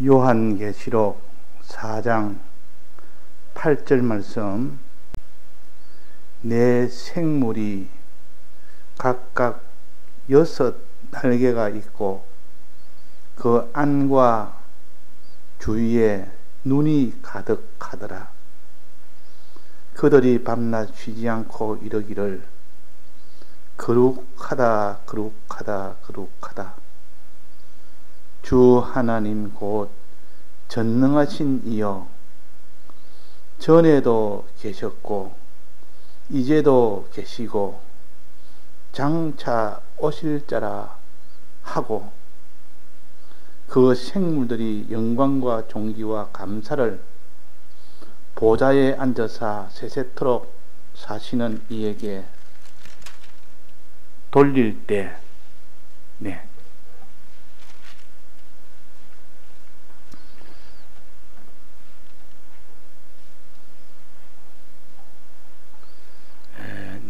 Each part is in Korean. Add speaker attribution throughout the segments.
Speaker 1: 요한계시록 4장 8절 말씀, 내 생물이 각각 6 날개가 있고 그 안과 주위에 눈이 가득하더라. 그들이 밤낮 쉬지 않고 이르기를 거룩하다 거룩하다 거룩하다. 주 하나님 곧 전능하신 이여, 전에도 계셨고 이제도 계시고 장차 오실 자라 하고, 그 생물들이 영광과 존귀와 감사를 보좌에 앉아서 세세토록 사시는 이에게 돌릴 때,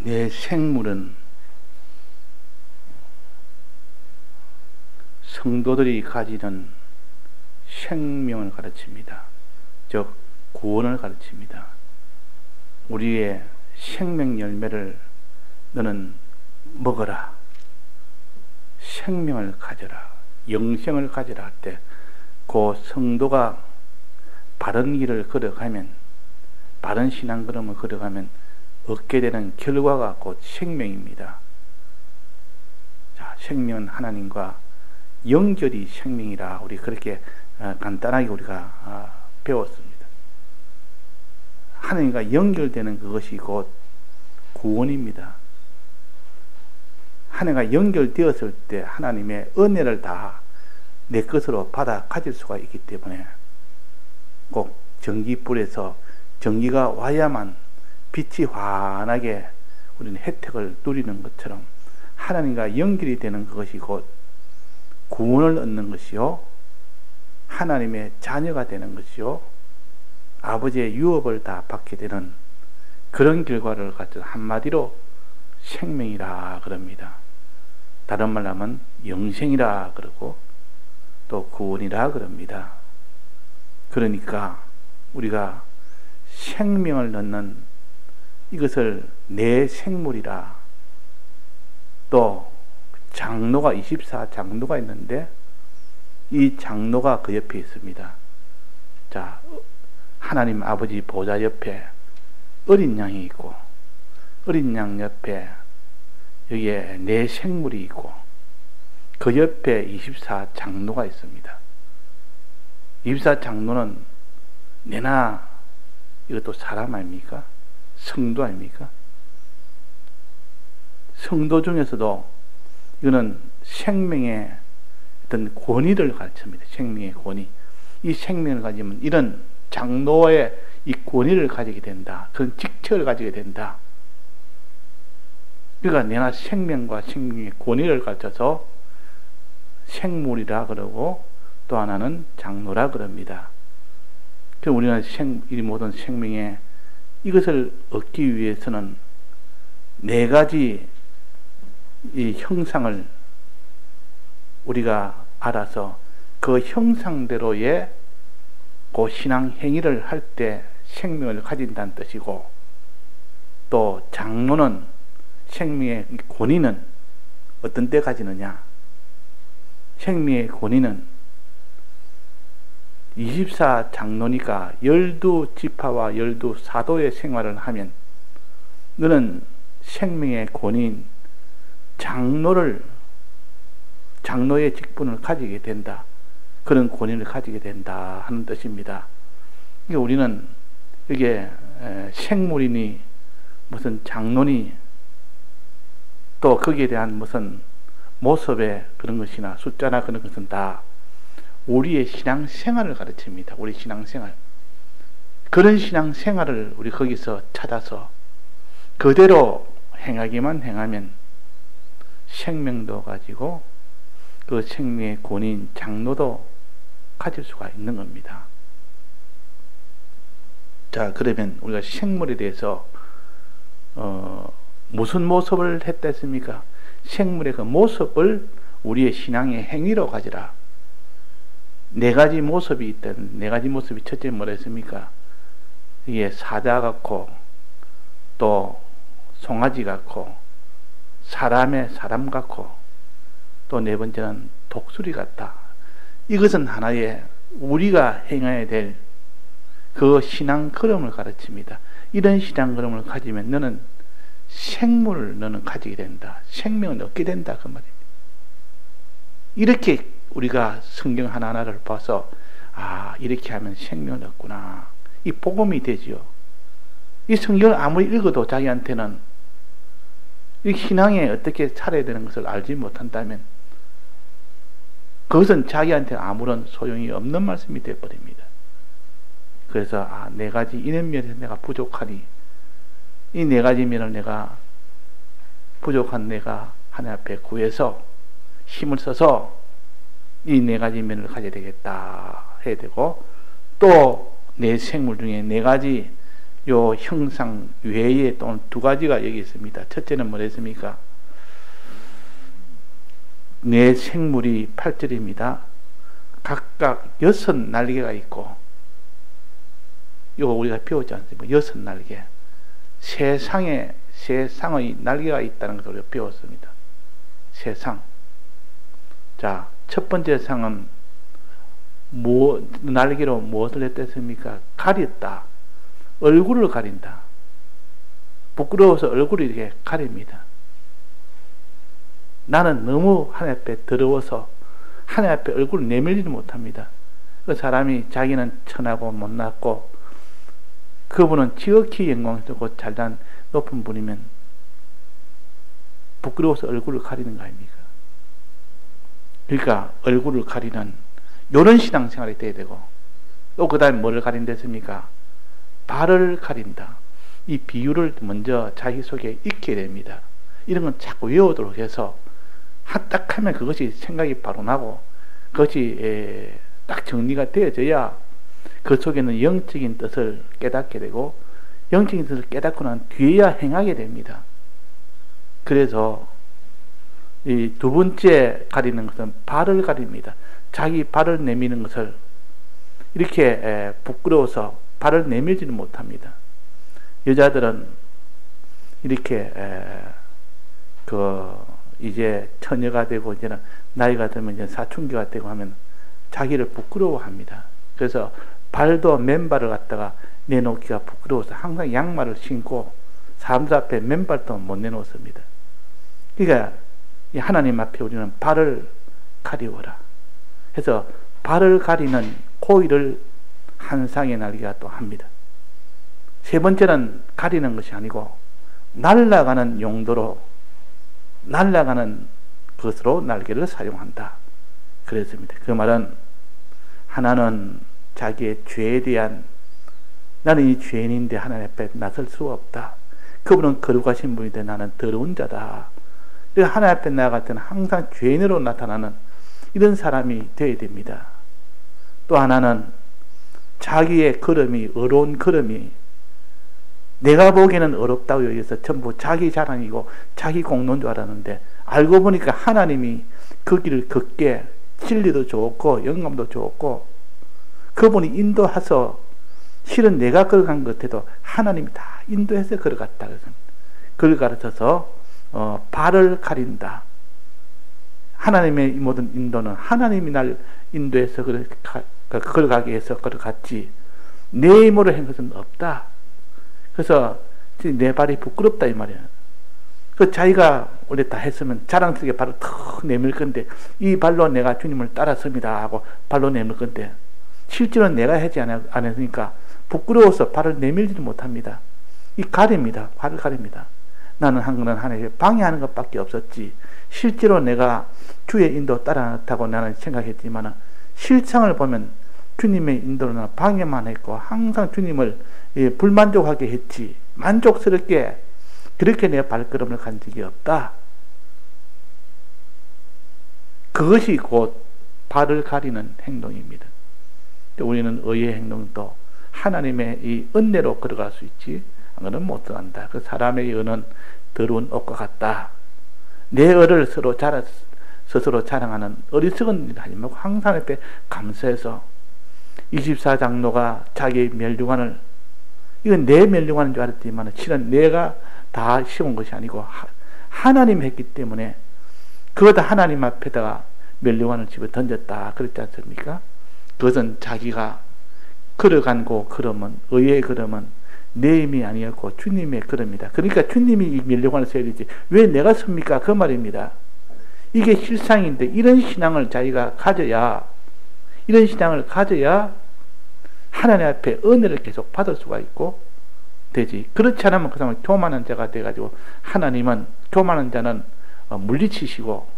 Speaker 1: 내 생물은 성도들이 가지는 생명을 가르칩니다. 즉 구원을 가르칩니다. 우리의 생명 열매를 너는 먹어라, 생명을 가져라, 영생을 가져라 할 때 그 성도가 바른 길을 걸어가면, 바른 신앙 걸음을 걸어가면 얻게 되는 결과가 곧 생명입니다. 자, 생명은 하나님과 연결이 생명이라 우리 그렇게 간단하게 우리가 배웠습니다. 하나님과 연결되는 그것이 곧 구원입니다. 하나님과 연결되었을 때 하나님의 은혜를 다 내 것으로 받아 가질 수가 있기 때문에, 꼭 전기불에서 전기가 와야만 빛이 환하게 우리는 혜택을 누리는 것처럼 하나님과 연결이 되는 그것이 곧 구원을 얻는 것이요, 하나님의 자녀가 되는 것이요, 아버지의 유업을 다 받게 되는 그런 결과를 가져 한마디로 생명이라 그럽니다. 다른 말로 하면 영생이라 그러고 또 구원이라 그럽니다. 그러니까 우리가 생명을 넣는 이것을 내 생물이라, 또 장로가 24장로가 있는데 이 장로가 그 옆에 있습니다. 자, 하나님 아버지 보좌 옆에 어린 양이 있고, 어린 양 옆에 여기에 내 생물이 있고, 그 옆에 24장로가 있습니다. 24장로는 내나 이것도 사람 아닙니까? 성도 아닙니까? 성도 중에서도 이거는 생명의 어떤 권위를 가르칩니다. 생명의 권위. 이 생명을 가지면 이런 장로의 이 권위를 가지게 된다. 그런 직책을 가지게 된다. 그러니까 내나 생명과 생명의 권위를 가르쳐서 생물이라 그러고 또 하나는 장로라 그럽니다. 그래서 우리는 이 모든 생명의 이것을 얻기 위해서는 4가지 이 형상을 우리가 알아서 그 형상대로의 그 신앙 행위를 할 때 생명을 가진다는 뜻이고, 또 장로는 생명의 권위는 어떤 때 가지느냐? 생명의 권위는 24장로니까 12지파와 12사도의 생활을 하면 너는 생명의 권위인 장로의 직분을 가지게 된다. 그런 권위를 가지게 된다 하는 뜻입니다. 그러니까 우리는 이게 생물이니 무슨 장로니 또 거기에 대한 무슨 모습의 그런 것이나 숫자나 그런 것은 다 우리의 신앙생활을 가르칩니다. 우리 신앙생활. 그런 신앙생활을 우리 거기서 찾아서 그대로 행하기만 행하면 생명도 가지고 그 생명의 권위인 장로도 가질 수가 있는 겁니다. 자, 그러면 우리가 생물에 대해서 무슨 모습을 했다 했습니까? 생물의 그 모습을 우리의 신앙의 행위로 가지라. 네 가지 모습이 있던 네 가지 모습이 첫째 뭐라 했습니까? 이게 사자 같고 또 송아지 같고 사람의 사람 같고 또 네 번째는 독수리 같다. 이것은 하나의 우리가 행해야 될 그 신앙 걸음을 가르칩니다. 이런 신앙 걸음을 가지면 너는 생물을 너는 가지게 된다. 생명을 얻게 된다. 그 말입니다. 이렇게 우리가 성경 하나하나를 봐서 이렇게 하면 생명을 얻구나. 이 복음이 되지요. 이 성경을 아무리 읽어도 자기한테는 이 신앙에 어떻게 살아야 되는 것을 알지 못한다면 그것은 자기한테 아무런 소용이 없는 말씀이 되어버립니다. 그래서 네 가지 이런 면에서 내가 부족하니 이 네 가지 면을 내가 부족한 내가 하나님 앞에 구해서 힘을 써서 이 네 가지 면을 가져야 되겠다 해야 되고 또 내 생물 중에 네 가지 요 형상 외에 또 두 가지가 여기 있습니다. 첫째는 뭐랬습니까? 내 생물이 8절입니다. 각각 6 날개가 있고 이거 우리가 배웠지 않습니까? 6 날개. 세상의 날개가 있다는 것을 우리가 배웠습니다. 세상. 자, 첫 번째 상은 날개로 무엇을 했겠습니까? 가렸다. 얼굴을 가린다. 부끄러워서 얼굴을 이렇게 가립니다. 나는 너무 하나님 앞에 더러워서 하나님 앞에 얼굴을 내밀지 못합니다. 그 사람이 자기는 천하고 못났고 그분은 지극히 영광스럽고 잘난 높은 분이면 부끄러워서 얼굴을 가리는 거 아닙니까? 그러니까 얼굴을 가리는 이런 신앙생활이 돼야 되고 또 그 다음에 뭐를 가린댔습니까? 발을 가린다. 이 비유를 먼저 자기 속에 익혀야 됩니다. 이런 건 자꾸 외우도록 해서 딱 하면 그것이 생각이 바로 나고 그것이 딱 정리가 되어져야 그 속에는 영적인 뜻을 깨닫게 되고 영적인 뜻을 깨닫고 난 뒤에야 행하게 됩니다. 그래서 이 두 번째 가리는 것은 발을 가립니다. 자기 발을 내미는 것을 이렇게 부끄러워서 발을 내밀지는 못합니다. 여자들은 이렇게 이제 처녀가 되고 이제는 나이가 들면 이제 사춘기가 되고 하면 자기를 부끄러워합니다. 그래서 발도 맨발을 갖다가 내놓기가 부끄러워서 항상 양말을 신고 사람들 앞에 맨발도 못 내놓습니다. 그러니까 하나님 앞에 우리는 발을 가리워라 해서 발을 가리는 고의를 한 쌍의 날개가 또 합니다. 세 번째는 가리는 것이 아니고 날아가는 용도로 날아가는 것으로 날개를 사용한다. 그랬습니다. 그 말은 하나는 자기의 죄에 대한 나는 이 죄인인데 하나님 앞에 나설 수 없다. 그분은 거룩하신 분인데 나는 더러운 자다. 하나님 앞에 나아갈 때는 항상 죄인으로 나타나는 이런 사람이 되어야 됩니다. 또 하나는 자기의 걸음이 어려운 걸음이 내가 보기에는 어렵다고 여기서 전부 자기 자랑이고 자기 공로인 줄 알았는데 알고 보니까 하나님이 그 길을 걷게 진리도 좋고 영감도 좋고 그분이 인도해서 실은 내가 걸어간 것 같아도 하나님이 다 인도해서 걸어갔다. 그걸 가르쳐서 발을 가린다. 하나님의 모든 인도는 하나님이 날 인도해서 걸어가게 해서 걸어갔지 내 힘으로 한 것은 없다. 그래서 내 발이 부끄럽다 이 말이야. 그 자기가 원래 다 했으면 자랑스럽게 발을 턱 내밀 건데 이 발로 내가 주님을 따랐습니다 하고 발로 내밀 건데 실제로는 내가 하지 않았으니까 부끄러워서 발을 내밀지도 못합니다. 이 가립니다. 발을 가립니다. 나는 한 거는 하나님을 방해하는 것밖에 없었지 실제로 내가 주의 인도 따라갔다고 나는 생각했지만 실상을 보면 주님의 인도는 방해만 했고 항상 주님을 불만족하게 했지 만족스럽게 그렇게 내 발걸음을 간 적이 없다. 그것이 곧 발을 가리는 행동입니다. 우리는 의의 행동도 하나님의 이 은혜로 걸어갈 수 있지 그거는 못 들어간다. 그 사람의 의는 더러운 옷과 같다. 내 의를 스스로 자랑하는 어리석은 일 하지 말고 항상 앞에 감사해서 24장로가 자기 면류관을, 이건 내 면류관인 줄 알았지만 실은 내가 다 씌운 것이 아니고 하나님 했기 때문에 그것도 하나님 앞에다가 면류관을 집어 던졌다 그랬지 않습니까? 그것은 자기가 걸어간 걸음은, 의의 걸음은 내 힘이 아니었고 주님의 걸음이다. 그러니까 주님이 이 면류관을 써야 되지 왜 내가 섭니까? 그 말입니다. 이게 실상인데 이런 신앙을 자기가 가져야, 이런 신앙을 가져야 하나님 앞에 은혜를 계속 받을 수가 있고 되지. 그렇지 않으면 그 사람은 교만한 자가 돼가지고 하나님은 교만한 자는 물리치시고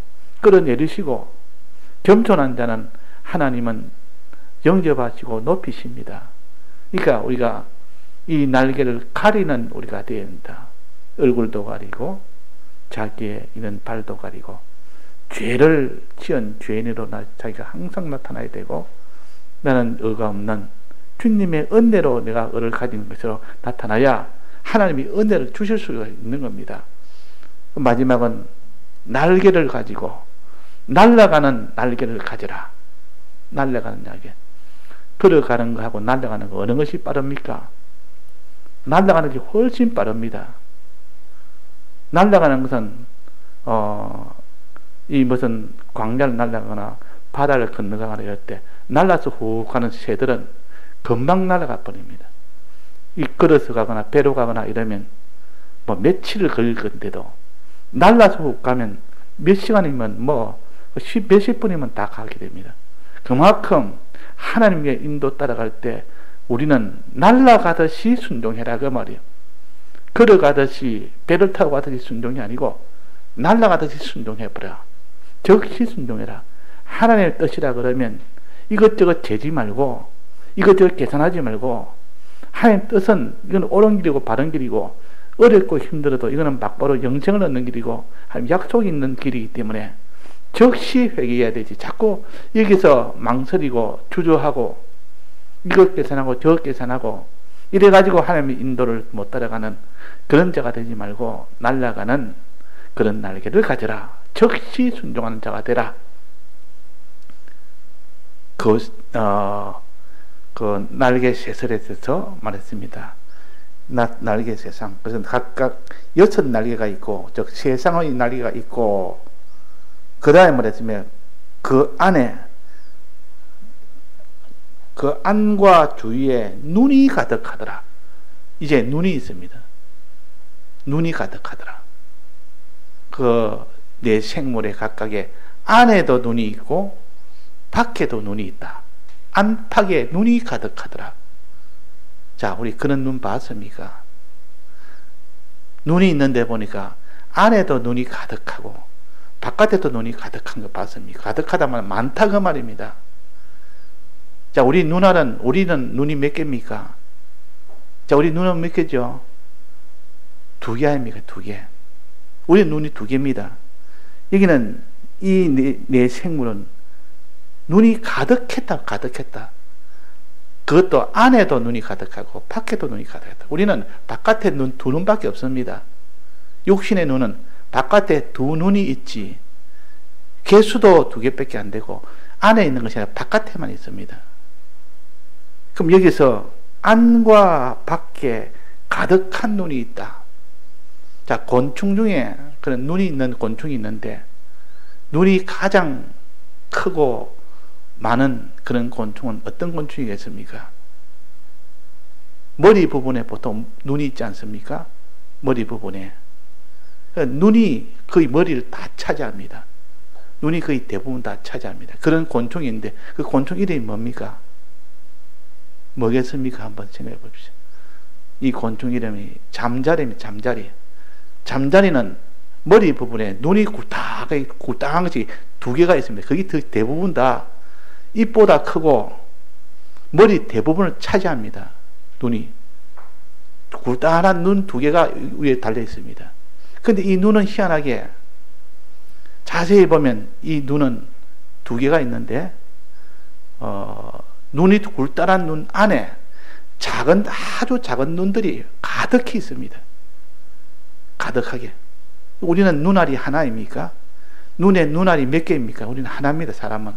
Speaker 1: 끌어내리시고 겸손한 자는 하나님은 영접하시고 높이십니다. 그러니까 우리가 이 날개를 가리는 우리가 되어야 된다. 얼굴도 가리고 자기의 이런 발도 가리고 죄를 지은 죄인으로 자기가 항상 나타나야 되고 나는 의가 없는 주님의 은혜로 내가 의를 가진 것으로 나타나야 하나님이 은혜를 주실 수가 있는 겁니다. 마지막은 날개를 가지고 날아가는 날개를 가져라. 날아가는 날개. 걸어가는 거하고 날아가는 거 어느 것이 빠릅니까? 날아가는 게 훨씬 빠릅니다. 날아가는 것은 이 무슨 광야를 날아가거나 바다를 건너가거나 이럴 때 날아서 훅 가는 새들은 금방 날아가 버립니다. 이 걸어서 가거나 배로 가거나 이러면 뭐 며칠을 걸릴 건데도 날아서 훅 가면 몇 시간이면 몇십 분이면 다 가게 됩니다. 그만큼 하나님의 인도 따라갈 때 우리는 날아가듯이 순종해라 그 말이에요. 걸어가듯이 배를 타고 가듯이 순종이 아니고 날아가듯이 순종해버려. 즉시 순종해라. 하나님의 뜻이라 그러면 이것저것 재지 말고 이것저것 계산하지 말고 하나님의 뜻은 이건 옳은 길이고 바른 길이고 어렵고 힘들어도 이거는 막바로 영생을 얻는 길이고 하나님 약속이 있는 길이기 때문에 즉시 회개해야 되지. 자꾸 여기서 망설이고 주저하고 이것 계산하고 저것 계산하고 이래가지고 하나님의 인도를 못 따라가는 그런 자가 되지 말고 날아가는 그런 날개를 가져라. 즉시 순종하는 자가 되라. 그 날개 세설에 대해서 말했습니다. 날개 세상. 그래서 각각 6 날개가 있고, 즉 세상의 날개가 있고, 그 다음에 말했으면 그 안에 그 안과 주위에 눈이 가득하더라. 이제 눈이 있습니다. 눈이 가득하더라. 그 내 생물의 각각의 안에도 눈이 있고 밖에도 눈이 있다. 안팎에 눈이 가득하더라. 자, 우리 그런 눈 봤습니까? 눈이 있는데 보니까 안에도 눈이 가득하고 바깥에도 눈이 가득한 거 봤습니까? 가득하다면 많다 그 말입니다. 자, 우리는 눈이 몇 개입니까? 자, 우리 눈은 몇 개죠? 2개 아닙니까? 2개. 우리 눈이 2개입니다. 여기는 이 내 생물은 눈이 가득했다. 그것도 안에도 눈이 가득하고 밖에도 눈이 가득했다. 우리는 바깥에 눈 2눈밖에 없습니다. 육신의 눈은 바깥에 2눈이 있지 개수도 2개밖에 안 되고 안에 있는 것이 아니라 바깥에만 있습니다. 그럼 여기서 안과 밖에 가득한 눈이 있다. 자, 곤충 중에 그런 눈이 있는 곤충이 있는데 눈이 가장 크고 많은 그런 곤충은 어떤 곤충이겠습니까? 머리 부분에 보통 눈이 있지 않습니까? 머리 부분에 눈이 거의 머리를 다 차지합니다. 눈이 거의 대부분 다 차지합니다. 그런 곤충인데 그 곤충 이름이 뭡니까? 뭐겠습니까? 한번 생각해 봅시다. 이 곤충 이름이 잠자리입니다. 잠자리. 잠자리는 머리 부분에 눈이 굴딱한 것이 2개가 있습니다. 그게 대부분 다 입보다 크고 머리 대부분을 차지합니다. 눈이 굴딱한 눈 2개가 위에 달려 있습니다. 근데 이 눈은 희한하게 자세히 보면 이 눈은 2개가 있는데 눈이 굴딱한 눈 안에 아주 작은 눈들이 가득히 있습니다. 가득하게. 우리는 눈알이 하나입니까? 눈에 눈알이 몇 개입니까? 우리는 하나입니다, 사람은.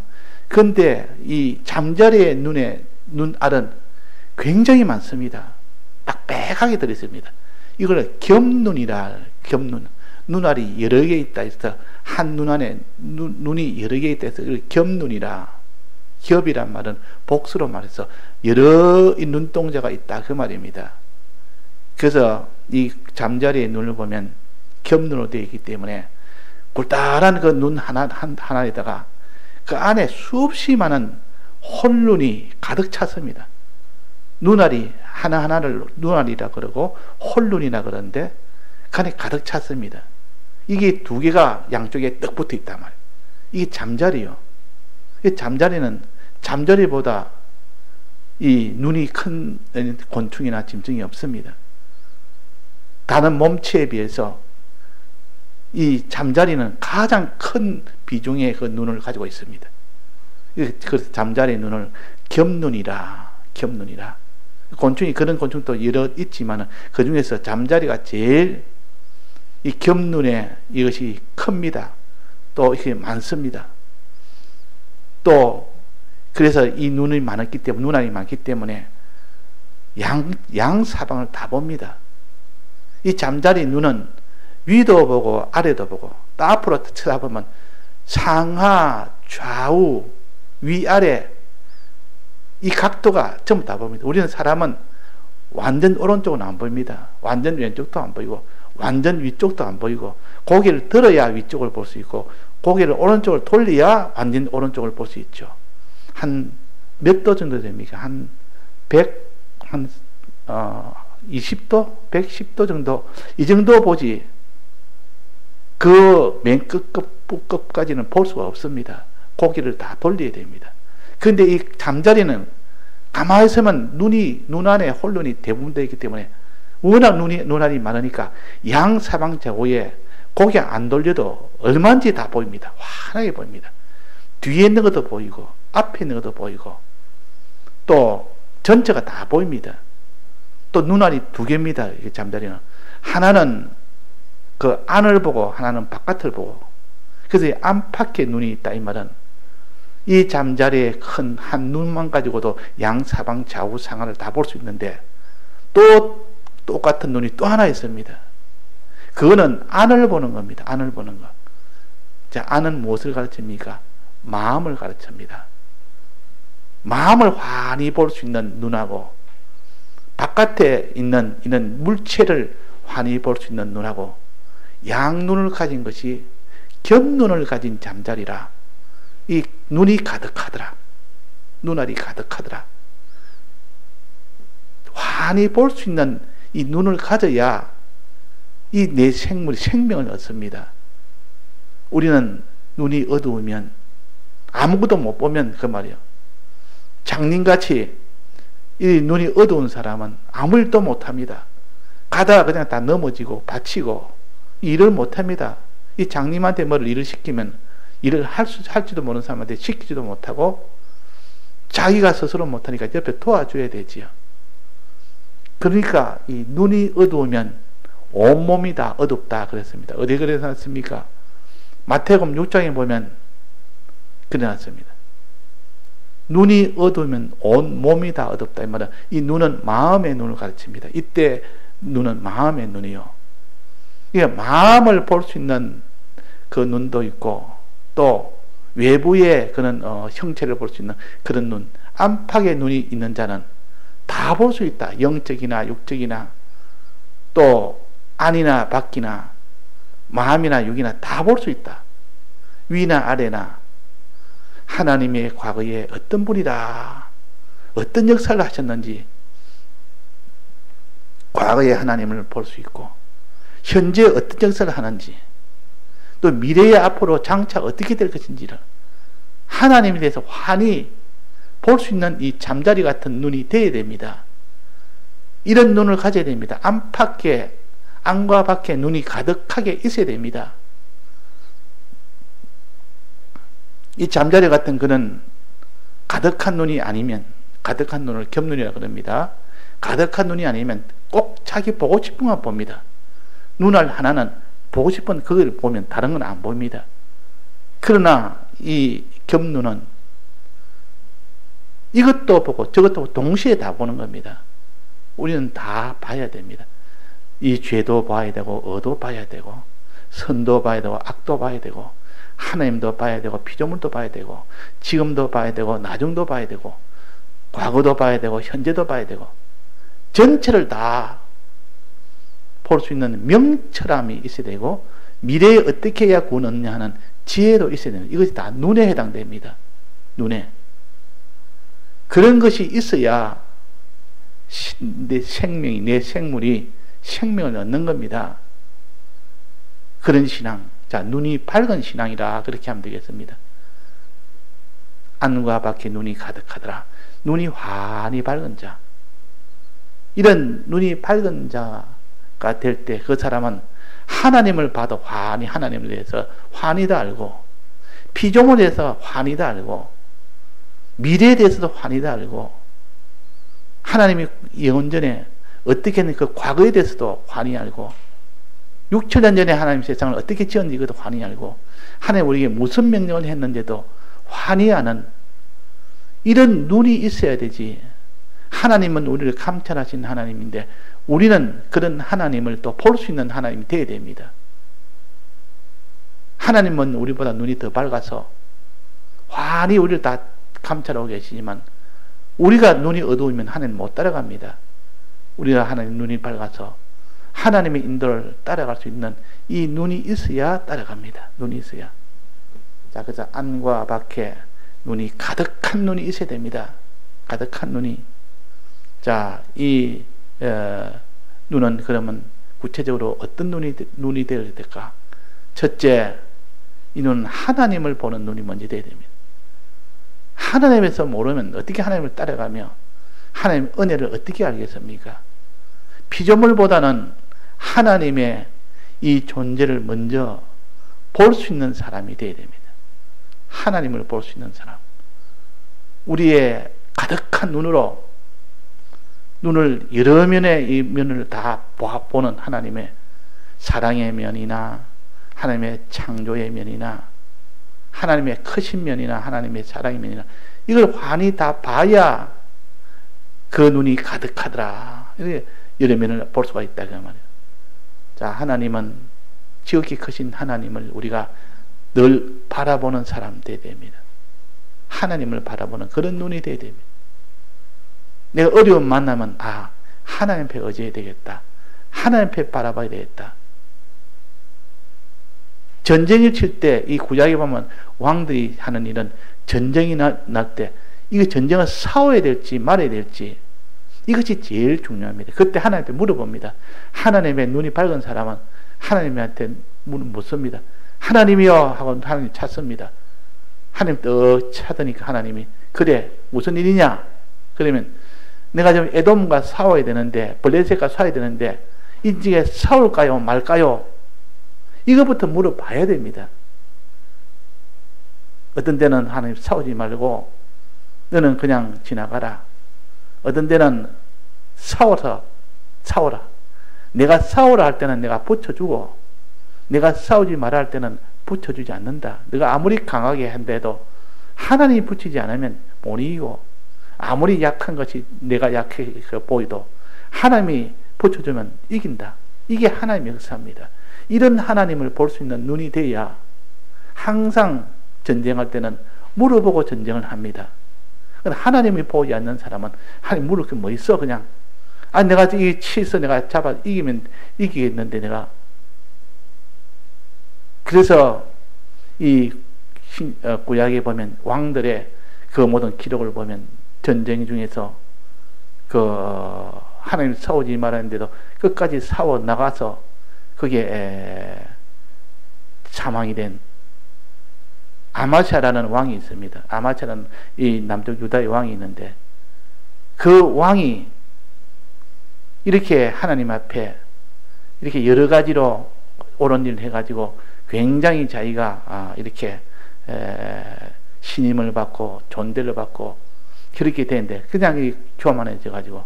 Speaker 1: 그런데 이 잠자리의 눈알은 굉장히 많습니다. 빽빽하게 들어있습니다. 이걸 겹눈이라, 겹눈. 눈알이 여러 개 있다 해서 한 눈 안에 눈이 여러 개 있다 해서 이걸 겹눈이라. 겹이란 말은 복수로 말해서 여러 눈동자가 있다 그 말입니다. 그래서 이 잠자리의 눈을 보면 겹눈으로 되어 있기 때문에 굴다란 그 눈 하나에다가 그 안에 수없이 많은 홀눈이 가득 찼습니다. 눈알이 하나하나를 눈알이라 그러고 홀눈이라 그러는데 그 안에 가득 찼습니다. 이게 두 개가 양쪽에 떡 붙어 있단 말이에요. 이게 잠자리요. 이 잠자리는 잠자리보다 이 눈이 큰 곤충이나 짐승이 없습니다. 다른 몸체에 비해서 이 잠자리는 가장 큰 비중의 그 눈을 가지고 있습니다. 그래서 잠자리의 눈을 겹눈이라. 곤충이 그런 곤충도 여러 있지만 그 중에서 잠자리가 제일 이 겹눈에 이것이 큽니다. 또 이게 많습니다. 또 그래서 이 눈이 많았기 때문에 눈알이 많기 때문에 양 사방을 다 봅니다. 이 잠자리 눈은 위도 보고 아래도 보고 또 앞으로 쳐다보면 상하 좌우 위아래 이 각도가 전부 다 봅니다. 우리는 사람은 완전 오른쪽은 안 보입니다. 완전 왼쪽도 안 보이고 완전 위쪽도 안 보이고 고개를 들어야 위쪽을 볼 수 있고 고개를 오른쪽을 돌려야 완전 오른쪽을 볼 수 있죠. 한 몇 도 정도 됩니까? 한 20도? 110도 정도? 이 정도 보지 그 맨 끝까지는 볼 수가 없습니다. 고개를 다 돌려야 됩니다. 그런데 이 잠자리는 가만히 있으면 눈 안에 홀눈이 대부분 되어 있기 때문에 워낙 눈알이 많으니까 양 사방 좌우에 고개 안 돌려도 얼마인지 다 보입니다. 환하게 보입니다. 뒤에 있는 것도 보이고 앞에 있는 것도 보이고 또 전체가 다 보입니다. 또 눈알이 두 개입니다. 이게 잠자리는 하나는 그 안을 보고 하나는 바깥을 보고 그래서 안팎에 눈이 있다 이 말은 이 잠자리의 큰 한 눈만 가지고도 양 사방 좌우 상하를 다 볼 수 있는데 또 똑같은 눈이 또 하나 있습니다. 그거는 안을 보는 겁니다. 안을 보는 것. 자, 안은 무엇을 가르칩니까? 마음을 가르칩니다. 마음을 환히 볼 수 있는 눈하고 바깥에 있는 이런 물체를 환히 볼 수 있는 눈하고 양눈을 가진 것이 겹눈을 가진 잠자리라. 이 눈이 가득하더라. 눈알이 가득하더라. 환히 볼 수 있는 이 눈을 가져야 이 내 생명을 얻습니다. 우리는 눈이 어두우면 아무것도 못 보면 그 말이에요. 장님같이 이 눈이 어두운 사람은 아무 일도 못합니다. 가다가 그냥 다 넘어지고 다치고 일을 못합니다. 이 장님한테 뭐를 일을 시키면 일을 할지도 모르는 사람한테 시키지도 못하고 자기가 스스로 못하니까 옆에 도와줘야 되지요. 그러니까 이 눈이 어두우면 온몸이 다 어둡다 그랬습니다. 어디 그랬습니까? 마태복음 6장에 보면 그래놨습니다. 눈이 어두우면 온 몸이 다 어둡다. 이 말은 이 눈은 마음의 눈을 가르칩니다. 이때 눈은 마음의 눈이요. 이게 마음을 볼 수 있는 그 눈도 있고 또 외부의 그런 형체를 볼 수 있는 그런 눈, 안팎의 눈이 있는 자는 다 볼 수 있다. 영적이나 육적이나 또 안이나 밖이나 마음이나 육이나 다 볼 수 있다. 위나 아래나 하나님의 과거에 어떤 분이다, 어떤 역사를 하셨는지 과거의 하나님을 볼 수 있고 현재 어떤 역사를 하는지 또 미래의 앞으로 장차 어떻게 될 것인지를 하나님에 대해서 환히 볼 수 있는 이 잠자리 같은 눈이 되어야 됩니다. 이런 눈을 가져야 됩니다. 안과 밖에 눈이 가득하게 있어야 됩니다. 이 잠자리 같은 그런 가득한 눈이 아니면, 가득한 눈을 겹눈이라 그럽니다. 가득한 눈이 아니면 꼭 자기 보고 싶은 것 봅니다. 눈알 하나는 보고 싶은 그걸 보면 다른 건 안 보입니다. 그러나 이 겸눈은 이것도 보고 저것도 보고 동시에 다 보는 겁니다. 우리는 다 봐야 됩니다. 이 죄도 봐야 되고 어도 봐야 되고 선도 봐야 되고 악도 봐야 되고 하나님도 봐야 되고 피조물도 봐야 되고 지금도 봐야 되고 나중도 봐야 되고 과거도 봐야 되고 현재도 봐야 되고 전체를 다 볼 수 있는 명철함이 있어야 되고 미래에 어떻게 해야 구원 얻느냐 하는 지혜도 있어야 됩니다. 이것이 다 눈에 해당됩니다. 눈에. 그런 것이 있어야 내 생명이, 내 생물이 생명을 얻는 겁니다. 그런 신앙. 자, 눈이 밝은 신앙이라 그렇게 하면 되겠습니다. 안과 밖에 눈이 가득하더라. 눈이 환히 밝은 자. 이런 눈이 밝은 자가 될 때 그 사람은 하나님을 봐도 환히 하나님을 대해서 환히 다 알고 피조물에 대해서 환히 다 알고 미래에 대해서도 환히 다 알고 하나님이 예언전에 어떻게 했는지 그 과거에 대해서도 환히 알고 6천년 전에 하나님 세상을 어떻게 지었는지 이것도 환히 알고 하나님 우리에게 무슨 명령을 했는데도 환히 아는 이런 눈이 있어야 되지. 하나님은 우리를 감찰하신 하나님인데 우리는 그런 하나님을 또 볼 수 있는 하나님이 되어야 됩니다. 하나님은 우리보다 눈이 더 밝아서 환히 우리를 다 감찰하고 계시지만 우리가 눈이 어두우면 하나님 못 따라갑니다. 우리가 하나님 눈이 밝아서 하나님의 인도를 따라갈 수 있는 이 눈이 있어야 따라갑니다. 눈이 있어야. 자, 그래서 안과 밖에 눈이 가득한 눈이 있어야 됩니다. 가득한 눈이. 자, 이 눈은 그러면 구체적으로 어떤 눈이 되어야 될까? 첫째, 이 눈은 하나님을 보는 눈이 먼저 되어야 됩니다. 하나님에서 모르면 어떻게 하나님을 따라가며 하나님의 은혜를 어떻게 알겠습니까? 피조물보다는 하나님의 이 존재를 먼저 볼 수 있는 사람이 되어야 됩니다. 하나님을 볼 수 있는 사람. 우리의 가득한 눈으로 눈을 여러 면의 이 면을 다 보는 하나님의 사랑의 면이나 하나님의 창조의 면이나 하나님의 크신 면이나 하나님의 사랑의 면이나 이걸 환히 다 봐야 그 눈이 가득하더라. 여러 면을 볼 수가 있다 그 말이에요. 자, 하나님은 지극히 크신 하나님을 우리가 늘 바라보는 사람 되어야 됩니다. 하나님을 바라보는 그런 눈이 되어야 됩니다. 내가 어려움 만나면 하나님 앞에 의지해야 되겠다. 하나님 앞에 바라봐야 되겠다. 전쟁을 칠 때 이 구약에 보면 왕들이 하는 일은 전쟁이 날 때 이거 전쟁을 싸워야 될지 말아야 될지 이것이 제일 중요합니다. 그때 하나님한테 물어봅니다. 하나님의 눈이 밝은 사람은 하나님한테 묻습니다. 하나님이여 하고 하나님 찾습니다. 하나님 떡 찾으니까 하나님이 그래 무슨 일이냐? 그러면 내가 지금 에돔과 싸워야 되는데 블레셋과 싸워야 되는데 이제 싸울까요 말까요? 이것부터 물어봐야 됩니다. 어떤 때는 하나님 싸우지 말고 너는 그냥 지나가라. 어떤 때는 싸워라. 내가 싸우라 할 때는 내가 붙여주고 내가 싸우지 말아 할 때는 붙여주지 않는다. 내가 아무리 강하게 한데도 하나님이 붙이지 않으면 못 이기고 아무리 약한 것이 내가 약해 보이도 하나님이 붙여주면 이긴다. 이게 하나님의 역사입니다. 이런 하나님을 볼 수 있는 눈이 돼야 항상 전쟁할 때는 물어보고 전쟁을 합니다. 하나님이 보지 않는 사람은 하나님 물을 게 뭐 있어 그냥 내가 이 치서 내가 잡아 이기면 이기겠는데 내가 그래서 이 구약에 보면 왕들의 그 모든 기록을 보면 전쟁 중에서 그 하나님 싸우지 말았는데도 끝까지 싸워 나가서 그게 사망이 된 아마샤라는 왕이 있습니다. 아마샤라는 이 남쪽 유다의 왕이 있는데 그 왕이 이렇게 하나님 앞에 이렇게 여러 가지로 옳은 일을 해가지고 굉장히 자기가 이렇게 신임을 받고 존대를 받고 그렇게 되는데 그냥 이 교만해져가지고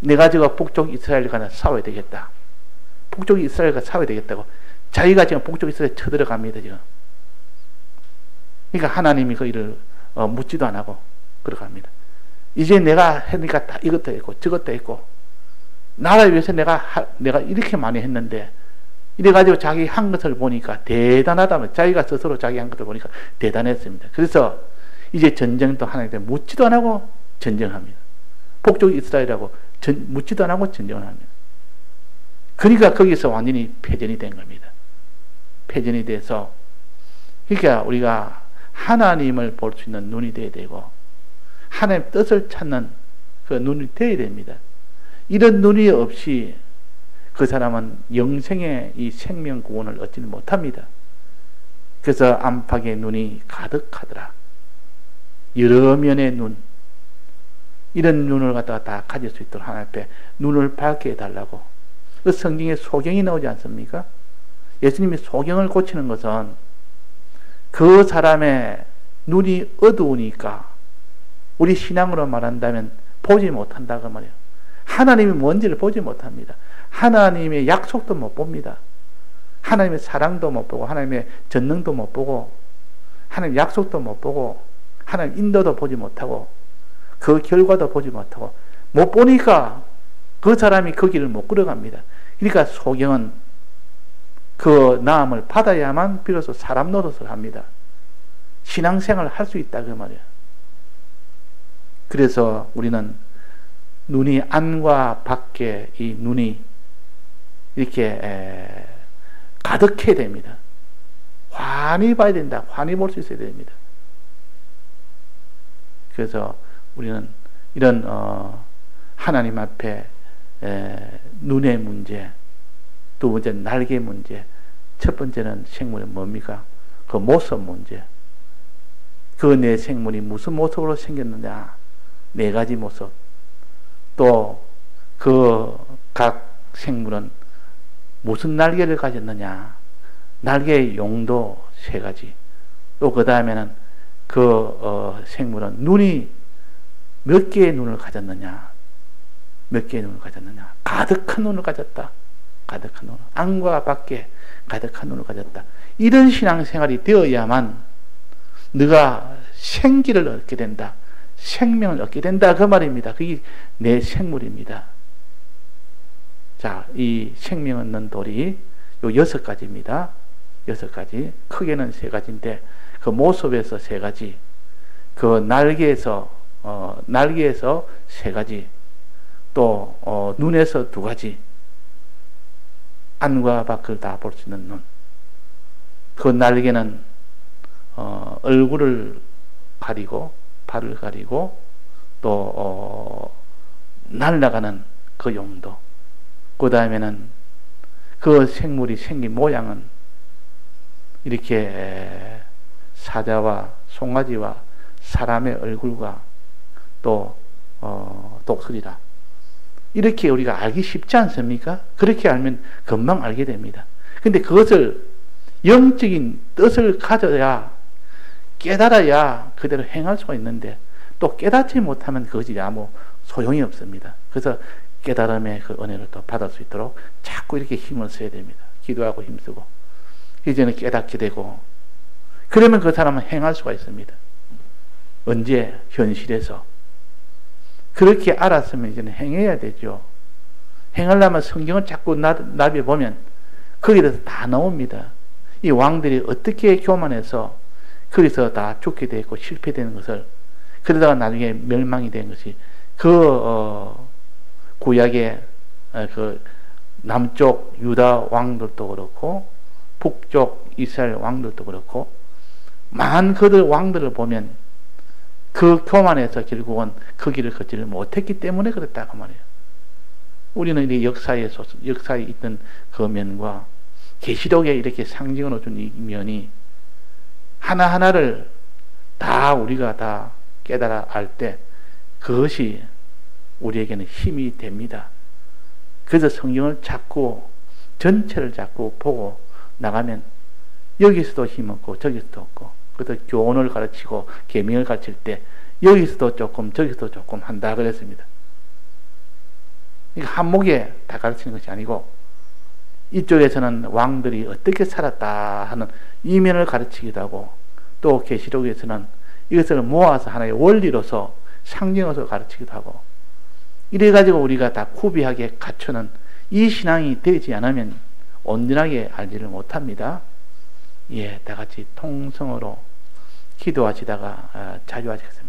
Speaker 1: 내가 지금 북쪽 이스라엘과 싸워야 되겠다. 북쪽 이스라엘과 싸워야 되겠다고 자기가 지금 북쪽 이스라엘 쳐들어갑니다. 지금 그러니까 하나님이 그 일을 묻지도 안 하고 그러갑니다. 이제 내가 하니까 다 이것도 했고 저것도 했고 나라를 위해서 내가 이렇게 많이 했는데 이래가지고 자기 한 것을 보니까 대단하다면 자기가 스스로 자기 한 것을 보니까 대단했습니다. 그래서 이제 전쟁도 하나님께 묻지도 안 하고 전쟁합니다. 북쪽 이스라엘하고 묻지도 안 하고 전쟁을 합니다. 그러니까 거기서 완전히 패전이 된 겁니다. 패전이 돼서 그러니까 우리가 하나님을 볼 수 있는 눈이 되어야 되고 하나님의 뜻을 찾는 그 눈이 되어야 됩니다. 이런 눈이 없이 그 사람은 영생의 이 생명 구원을 얻지는 못합니다. 그래서 안팎의 눈이 가득하더라. 여러 면의 눈, 이런 눈을 갖다가 다 가질 수 있도록 하나님 앞에 눈을 밝게 해달라고. 그 성경에 소경이 나오지 않습니까? 예수님이 소경을 고치는 것은 그 사람의 눈이 어두우니까 우리 신앙으로 말한다면 보지 못한다 그 말이에요. 하나님이 뭔지를 보지 못합니다. 하나님의 약속도 못 봅니다. 하나님의 사랑도 못 보고 하나님의 전능도 못 보고 하나님의 약속도 못 보고 하나님 인도도 보지 못하고 그 결과도 보지 못하고 못 보니까 그 사람이 그 길을 못 걸어갑니다. 그러니까 소경은 그 나음을 받아야만 비로소 사람 노릇을 합니다. 신앙생활을 할 수 있다 그 말이에요. 그래서 우리는 눈이 안과 밖에 이 눈이 이렇게 가득해야 됩니다. 환히 봐야 된다. 환히 볼 수 있어야 됩니다. 그래서 우리는 이런 하나님 앞에 눈의 문제, 두 번째는 날개 문제, 첫 번째는 생물이 뭡니까? 그 모습 문제. 그 내 생물이 무슨 모습으로 생겼느냐? 네 가지 모습. 또 그 각 생물은 무슨 날개를 가졌느냐? 날개의 용도 세 가지. 또 그 다음에는 그 생물은 눈이 몇 개의 눈을 가졌느냐? 몇 개의 눈을 가졌느냐? 가득한 눈을 가졌다. 가득한 눈. 안과 밖에 가득한 눈을 가졌다. 이런 신앙생활이 되어야만 네가 생기를 얻게 된다. 생명을 얻게 된다. 그 말입니다. 그게 내 생물입니다. 자, 이 생명 얻는 돌이 요 6가지입니다. 6가지. 크게는 3가지인데 그 모습에서 3가지, 그 날개에서 3가지, 또 눈에서 2가지, 안과 밖을 다 볼 수 있는 눈. 그 날개는 얼굴을 가리고 발을 가리고 또 날아가는 그 용도. 그 다음에는 그 생물이 생긴 모양은 이렇게 사자와 송아지와 사람의 얼굴과 또 독수리라. 이렇게 우리가 알기 쉽지 않습니까? 그렇게 알면 금방 알게 됩니다. 근데 그것을 영적인 뜻을 가져야, 깨달아야 그대로 행할 수가 있는데 또 깨닫지 못하면 그것이 아무 소용이 없습니다. 그래서 깨달음의 그 은혜를 또 받을 수 있도록 자꾸 이렇게 힘을 써야 됩니다. 기도하고 힘쓰고 이제는 깨닫게 되고, 그러면 그 사람은 행할 수가 있습니다. 언제? 현실에서. 그렇게 알았으면 이제는 행해야 되죠. 행하려면 성경을 자꾸 나비보면 거기에서 다 나옵니다. 이 왕들이 어떻게 교만해서 거기서 다 죽게 되고 실패되는 것을, 그러다가 나중에 멸망이 된 것이 구약의 그 남쪽 유다 왕들도 그렇고 북쪽 이스라엘 왕들도 그렇고 많은 그들 왕들을 보면 그 교만에서 결국은 그 길을 걷지를 못했기 때문에 그랬다고 말이에요. 우리는 이 역사에 있던 그 면과 계시록에 이렇게 상징으로 준 이 면이 하나하나를 다 우리가 다 깨달아 알 때 그것이 우리에게는 힘이 됩니다. 그래서 성경을 자꾸 전체를 자꾸 보고 나가면 여기서도 힘없고 저기서도 없고, 그래서 교훈을 가르치고 계명을 가르칠 때 여기서도 조금 저기서도 조금 한다 그랬습니다. 이거 한 목에 다 가르치는 것이 아니고 이쪽에서는 왕들이 어떻게 살았다 하는 이면을 가르치기도 하고, 또 계시록에서는 이것을 모아서 하나의 원리로서 상징으로서 가르치기도 하고, 이래가지고 우리가 다 구비하게 갖추는 이 신앙이 되지 않으면 온전하게 알지를 못합니다. 예, 다 같이 통성으로 기도하시다가 자유하시겠습니다.